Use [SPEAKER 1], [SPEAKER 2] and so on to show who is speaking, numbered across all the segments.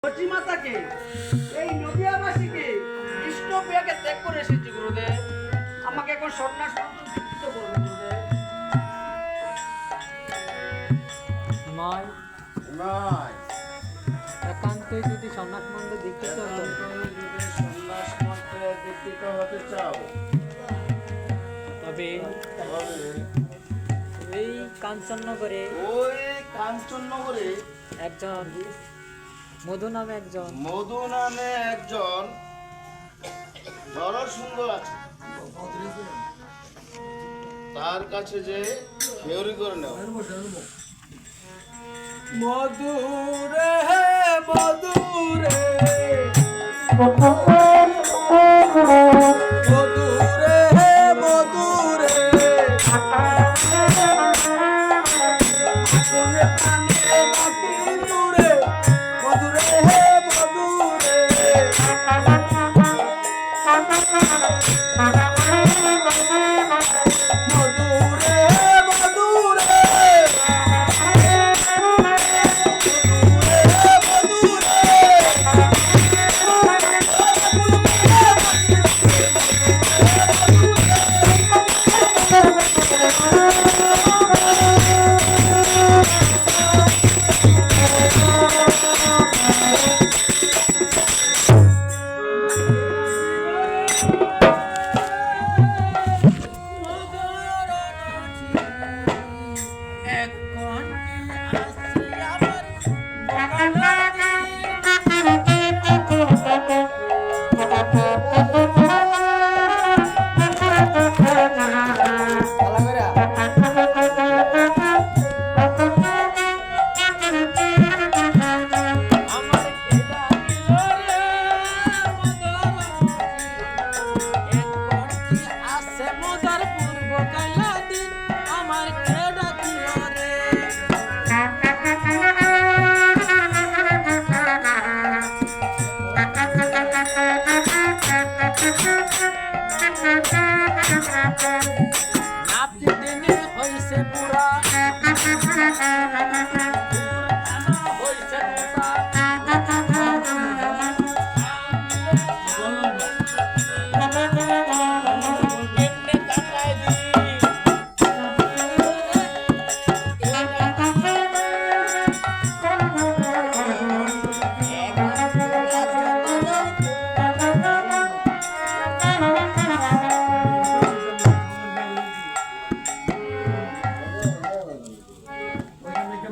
[SPEAKER 1] মাতাকে এই নদিয়াবাসীকে কৃষ্ণ প্রিয়াকে ত্যাগ করে এসেছি গুরুদেব। আমাকে এখন সন্ন্যাস মন্ত্র দীক্ষিত করবে গুরুদেব।
[SPEAKER 2] নয়
[SPEAKER 3] নয়
[SPEAKER 2] একান্তই যদি সন্ন্যাস মন্ত্র দীক্ষিত হতো,
[SPEAKER 3] যদি সন্ন্যাস মন্ত্রে দীক্ষিত হতে চাও
[SPEAKER 2] তবে এই কাঞ্চননগরে
[SPEAKER 3] ওই কাঞ্চননগরে
[SPEAKER 2] একজন মধু নামে একজন
[SPEAKER 3] জলসুন্দর আছে, তার কাছে যে খেউরি করে নেও।
[SPEAKER 1] মধুরে মধুরে মধুরে মধুরে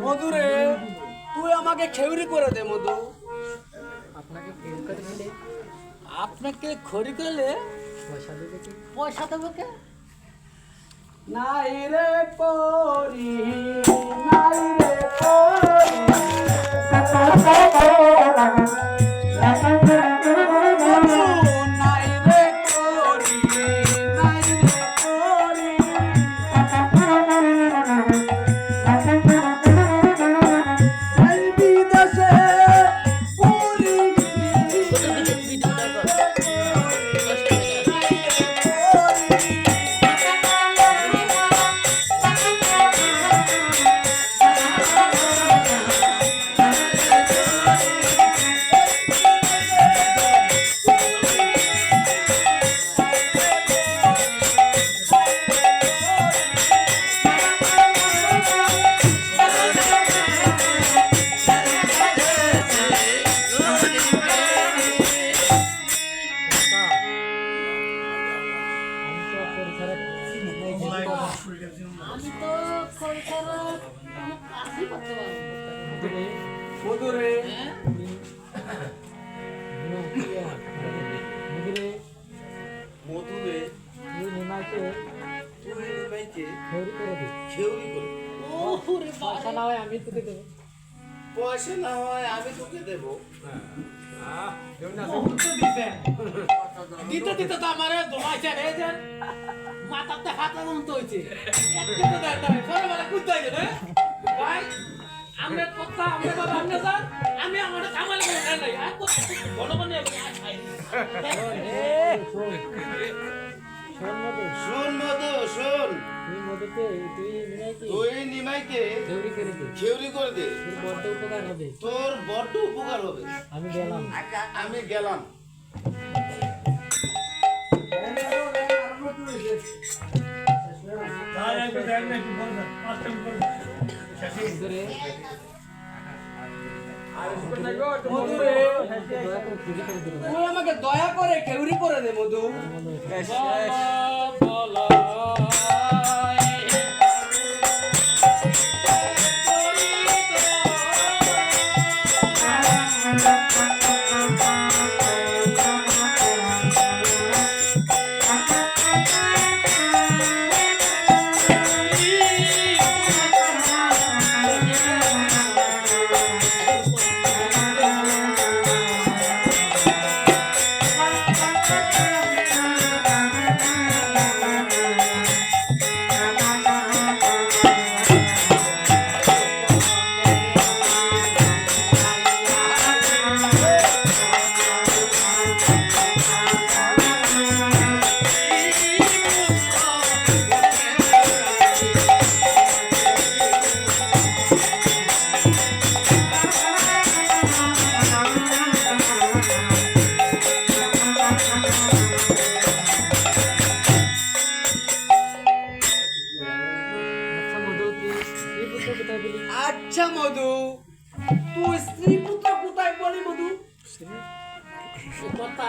[SPEAKER 1] মধুরে তুই আমাকে খেউরি করে দে মধু।
[SPEAKER 2] আপনাকে খড়ি করলে পয়সা দেবো কে?
[SPEAKER 1] নাই রে পরি নাই রে পরি নাই রে পরি নাই রে পরি এই বিদেশে পরি মধুরে
[SPEAKER 3] মধুরে
[SPEAKER 2] তুই নিমাইকে
[SPEAKER 3] তুই নিমাইকে
[SPEAKER 2] খড়ি করে দিস।
[SPEAKER 3] খেউরি করে।
[SPEAKER 2] পয়সা না হয় আমি তোকে দেবো।
[SPEAKER 3] পয়সা না হয় আমি তোকে দেবো।
[SPEAKER 4] দিতে দিতে তো আমার দমাইছে রে যে মাথাতে হাত লাগানো তো হইছে ছোটবেলা কুদ্দ হইছে রে ভাই আমরা কথা আমরা বাবা আমরা স্যার আমি আমার কামাল করে নাই আর তো বড় বড় খাই
[SPEAKER 2] শোন মধু
[SPEAKER 3] শুন মধু শুন,
[SPEAKER 2] তুই মধুকে তুই নিমাইকে
[SPEAKER 3] তুই নিমাইকে
[SPEAKER 2] দেউরি করে দে
[SPEAKER 3] খেউরি করে দে,
[SPEAKER 2] তোর বড্ড উপকার হবে
[SPEAKER 3] তোর বড্ড উপকার হবে।
[SPEAKER 2] আমি গেলাম
[SPEAKER 3] আমি গেলাম।
[SPEAKER 2] ধরে
[SPEAKER 1] মধু রে,
[SPEAKER 2] দয়া করে খুঁজে করে দিল
[SPEAKER 1] তুই আমাকে দয়া করে কেউরি করে দে মধু।
[SPEAKER 4] বলো
[SPEAKER 2] আচ্ছা মধু তুই এই পুত্র কোথায় বলি
[SPEAKER 1] আচ্ছা মধু, তুই স্ত্রী পুত্র কোথায় বলি মধু?
[SPEAKER 4] কথা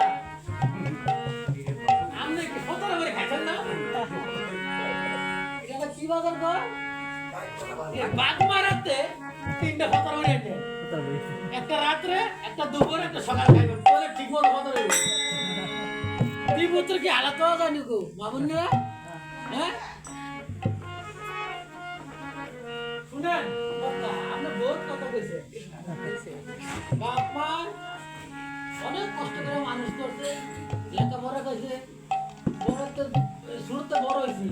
[SPEAKER 4] আপনি কি ফতরা করে খাইছেন না? এটা কি বাজার কর? বাঘ মারাতে 3টা ফতরা করে এনে।
[SPEAKER 2] কোথায় বলি
[SPEAKER 4] একটা রাত্রে, একটা দুপুরে, একটা সকালে খাইবেন। বলে ঠিক মতো ফতরা হইবে। তুই পুত্র কি হালাত পাওয়া যায়নি গো মামুনিরা? হ্যাঁ? শুনেন কথা, আপনার বহুত কথা কইছে। বাপ মা অনেক কষ্ট করে মানুষ করছে, লেখাপড়া করছে, বড় তো শুরুতে বড় হয়েছি,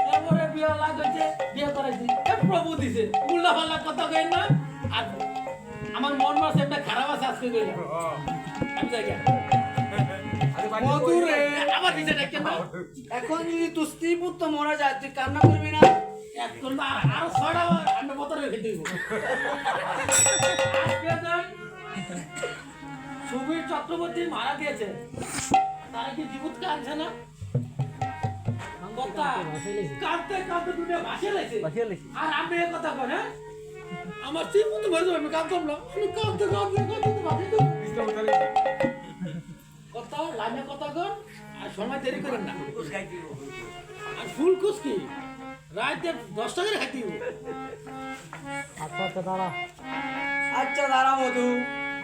[SPEAKER 4] তারপরে বিয়ে লাগছে, বিয়ে করাইছি, প্রভু দিছে, উল্টা পাল্লা কথা কই না। আর আমার মন মাস একটা খারাপ আছে আজকে কইলাম আমি যাই গা।
[SPEAKER 1] মধু রে,
[SPEAKER 4] আবার দিছে দেখেন না,
[SPEAKER 1] এখন যদি তুই স্ত্রী পুত্র মরা যায় তুই কান্না করবি না?
[SPEAKER 4] এখন আরো 6টা আমরা বতরে খেতে দিব। আজকে যাই সুবীর চক্রবর্তী মারা গিয়েছে, তারা কি জীবত কাঁদছে না? কথা কাঁদতে কাঁদতে দুনিয়া ভাসিয়ে লাইছে।
[SPEAKER 2] বাসিয়া লেছি
[SPEAKER 4] আর আমি এই কথা কই, হ্যাঁ আমার স্ত্রী মতো মরে যাবে, আমি কাঁদতাম না, আমি কাঁদতে কাঁদতে কাঁদতে ভাসিয়ে দেবো। কথা লাইনে কথা কর, আর সময় দেরি করেন না। আর ফুল কুস কি রাতে 10টা করে খাইতে দিব।
[SPEAKER 2] আচ্ছা আচ্ছা দাঁড়া
[SPEAKER 1] আচ্ছা দাঁড়া মধু,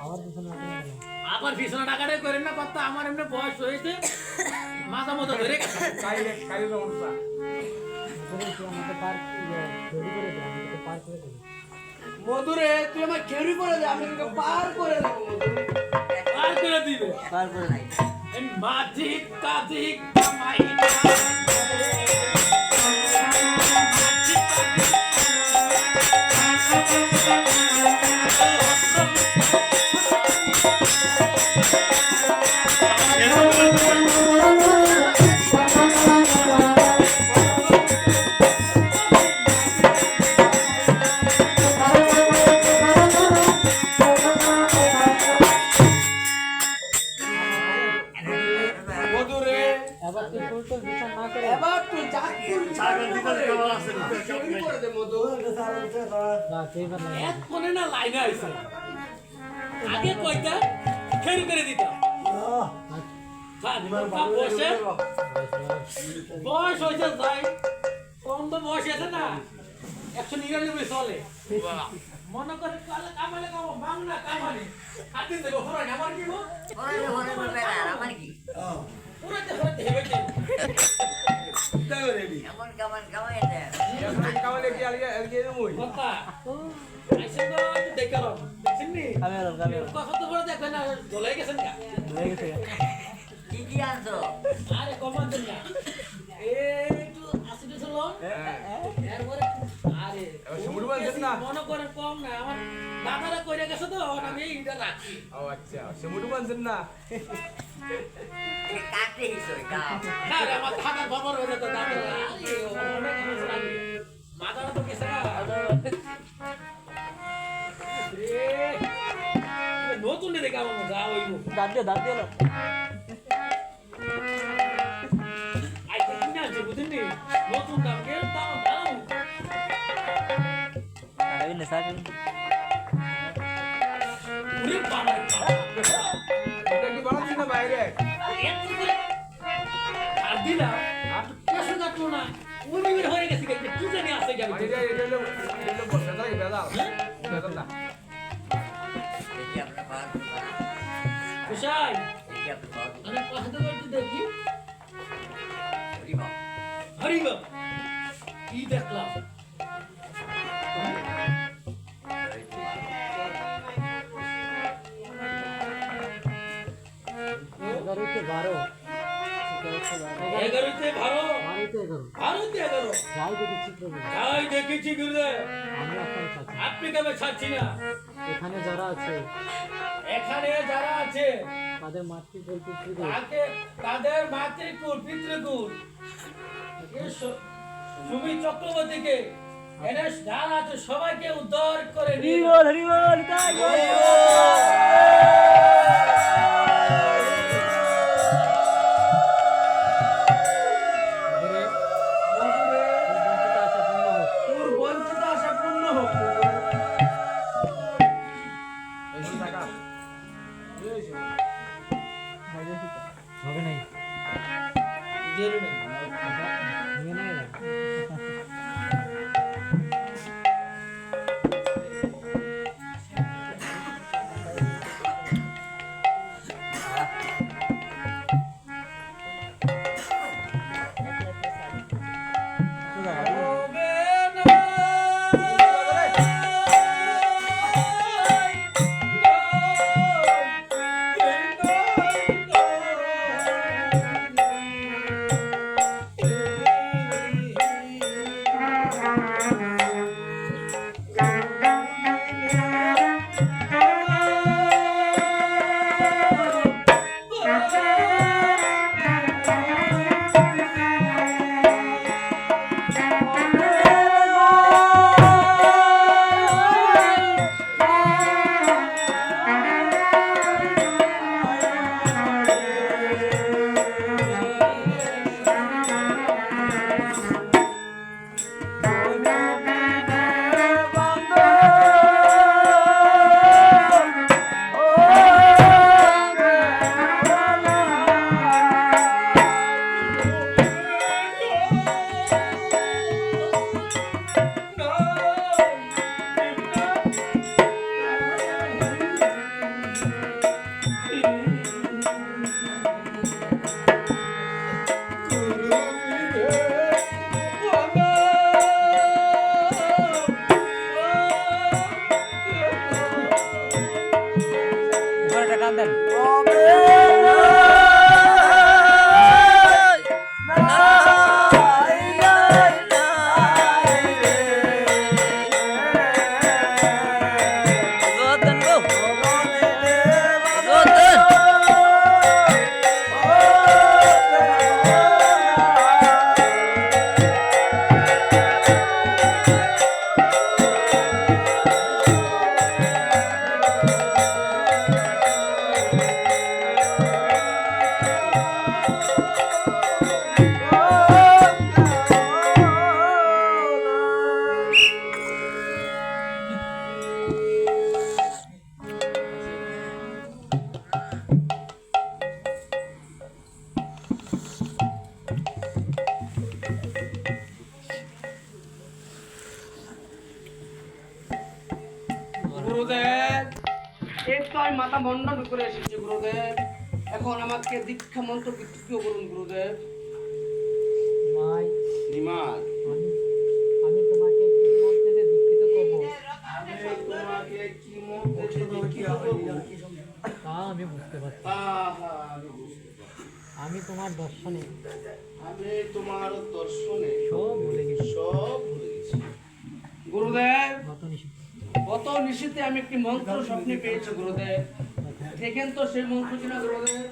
[SPEAKER 2] আমার পিছনে আপনি গেলাম
[SPEAKER 4] আবার বিছানা টাকাটাই করেন না কথা, আমার এমনি বয়স হয়েছে, মাথা মতো ধরে গেছে।
[SPEAKER 2] ধরে তুই আমাকে পার্ক দেউরি করে দে আমি তোকে পার করে দেবো
[SPEAKER 1] মধু রে, তুই আমার কেউরি করে দে, আমি তোকে পার করে দেবো মধু।
[SPEAKER 4] পার করে দিবে
[SPEAKER 1] পার করে দে।
[SPEAKER 4] এই মাঝি কাজী কামাই না।
[SPEAKER 1] মধু রে,
[SPEAKER 2] এবার তুই ফুলটুল বিচার না করে
[SPEAKER 1] এবার তুই যা কেউরি করে দে মধু।
[SPEAKER 2] না তুই এবার না
[SPEAKER 4] এক কোণে না লাইনে আইছে, আগে কইতা খের করে দিতাম। বসে বয়স হয়েছে যাই, কম তো বয়স আছে না, 199 চলে। মনে করে কালে কামালে কামো, বাংলা কামালে হাতিন দেবো হরাই আমার কি গো পুরাতে হরাতে হেবে কি কথা আইসে তো দেখালো চিনি
[SPEAKER 2] কামের
[SPEAKER 4] কথা তো বড় দেখবেন না, জ্বলাই গেছেন কা
[SPEAKER 2] হয়ে গেছে
[SPEAKER 4] আরে কমান দেন না একটু আসিতে ছিল এরপরে আরে
[SPEAKER 3] এবার সমুদ্র বানছেন না?
[SPEAKER 4] মনে করেন কম না আমার দাদারা কইরা গেছে তো আমি এইটা রাখছি
[SPEAKER 3] ও আচ্ছা সমুদ্র বানছেন না?
[SPEAKER 4] না রে আমার দাদা খবর হয়ে যেত দাদারা আরে অনেক বছর আগে মাদারা তো গেছে না নতুন দেখে আমার যা হইব
[SPEAKER 2] দাঁত দিয়ে না
[SPEAKER 4] আই কিনা আছে বুঝেন নি নতুন দাম গেল দাম দাম
[SPEAKER 2] আরে নেশা
[SPEAKER 4] উরে বাবা
[SPEAKER 3] এটা কি বানাচ্ছি না বাইরে?
[SPEAKER 4] এত করে আর দিলা কেসে কাটলো না উনি বের হয়ে গেছে কি জানি আছে যাবে
[SPEAKER 3] মানে এটা হলো বেদা কি বেদা? বেদা না।
[SPEAKER 4] কুশাই আমি কথা তো বলতে দেখি হরিবা কি দেখলাম
[SPEAKER 2] এগারোতে 12
[SPEAKER 4] এগারোতে ভালো
[SPEAKER 2] বারোতে 11
[SPEAKER 4] ভারতে এগারো
[SPEAKER 2] যাই দেখি চিত্র
[SPEAKER 4] যাই দেখেছি গুরুদেব
[SPEAKER 2] আমি আপনার কাছে
[SPEAKER 4] আপনি কেন ছাড়ছি না
[SPEAKER 2] এখানে যারা আছে
[SPEAKER 4] এখানে যারা আছে
[SPEAKER 2] তাদের মাতৃকুল পিতৃকুল
[SPEAKER 4] তাদের মাতৃকুল পিতৃকুল সুমি চক্রবর্তীকে এনে যারা আছে সবাইকে উদ্ধার করে নিয়ে
[SPEAKER 2] হরিবল তাই
[SPEAKER 1] তোর বঞ্চিত আশা পূর্ণ হোক।
[SPEAKER 3] এই যে টাকা। এই যে।
[SPEAKER 2] হবে নাই
[SPEAKER 4] দিয়ে দিন
[SPEAKER 2] নিয়ে নেই না টাকা দেন
[SPEAKER 1] গুরুদেব এই তো আমি মাথা মন্ডন করে এসেছি গুরুদেব, এখন আমাকে দীক্ষা মন্ত্র বিকৃত করুন গুরুদেব।
[SPEAKER 2] মাই
[SPEAKER 3] নিমার
[SPEAKER 2] আমি আমি তোমাকে কি মধ্যে যে দীক্ষিত করব
[SPEAKER 3] তোমাকে কি মধ্যে কি হবে?
[SPEAKER 2] তা আমি বুঝতে পারছি আমি তোমার দর্শনে
[SPEAKER 3] আমি তোমার দর্শনে
[SPEAKER 2] সব ভুলে গেছি
[SPEAKER 3] সব ভুলে গেছি।
[SPEAKER 1] গুরুদেব
[SPEAKER 2] গত নিষেধ
[SPEAKER 1] গত নিশীতে আমি একটি মন্ত্র স্বপ্নে পেয়েছি গুরুদেব। দেখেন তো সেই মন্ত্র কিনা গুরুদেব।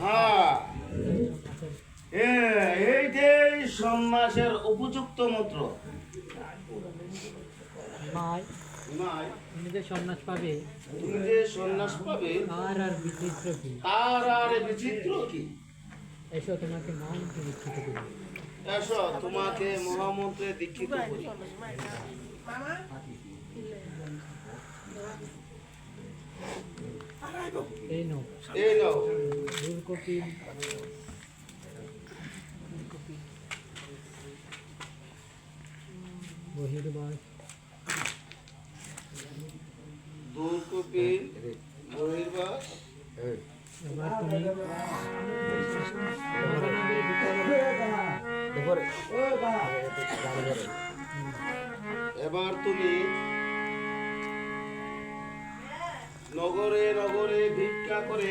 [SPEAKER 3] হ্যাঁ এইটাই সন্ন্যাসের উপযুক্ত মন্ত্র।
[SPEAKER 2] মায়
[SPEAKER 3] নাই,
[SPEAKER 2] তুমি যে সন্ন্যাস পাবে
[SPEAKER 3] তুমি যে সন্ন্যাস পাবে
[SPEAKER 2] আর বিচিত্র কি,
[SPEAKER 3] তার আর বিচিত্র কি?
[SPEAKER 2] এসো তোমাকে মন্ত্রে দীক্ষিত করি।
[SPEAKER 3] এসো তোমাকে মহামন্ত্রে দীক্ষিত করি।
[SPEAKER 2] এই নো
[SPEAKER 3] এই নাও
[SPEAKER 2] দুর্কপি বহির্বাস
[SPEAKER 3] দূরকপিল বহির্বাস।
[SPEAKER 2] এবার তুমি
[SPEAKER 3] এবার তুমি নগরে নগরে ভিক্ষা করে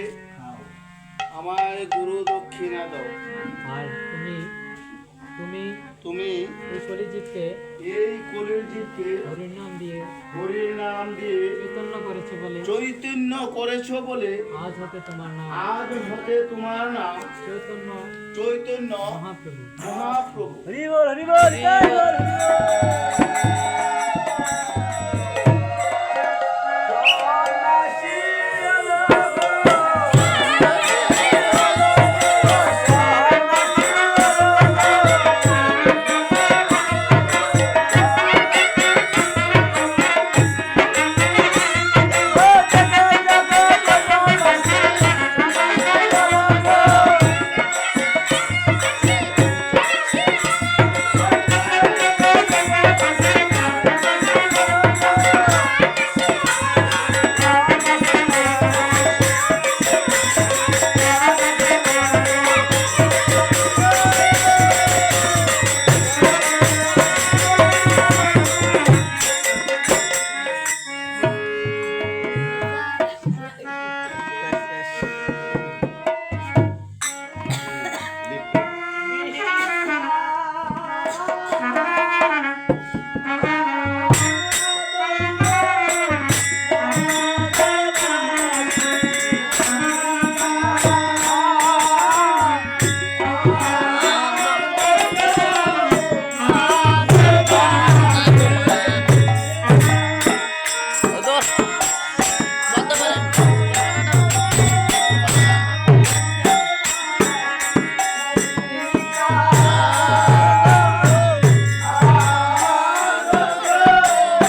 [SPEAKER 3] আমায় গুরু দক্ষিণা দাও।
[SPEAKER 2] আর তুমি তুমি
[SPEAKER 3] তুমি
[SPEAKER 2] এই কলিযুগকে
[SPEAKER 3] এই কলির জীবকে
[SPEAKER 2] হরির নাম দিয়ে
[SPEAKER 3] হরির নাম দিয়ে
[SPEAKER 2] চৈতন্য করেছো বলে
[SPEAKER 3] চৈতন্য করেছ বলে
[SPEAKER 2] আজ হতে তোমার নাম
[SPEAKER 3] আজ হতে তোমার নাম
[SPEAKER 2] চৈতন্য
[SPEAKER 3] চৈতন্য
[SPEAKER 2] মহাপ্রভু।
[SPEAKER 3] মহাপ্রভু।
[SPEAKER 2] হরি বল হরি বল।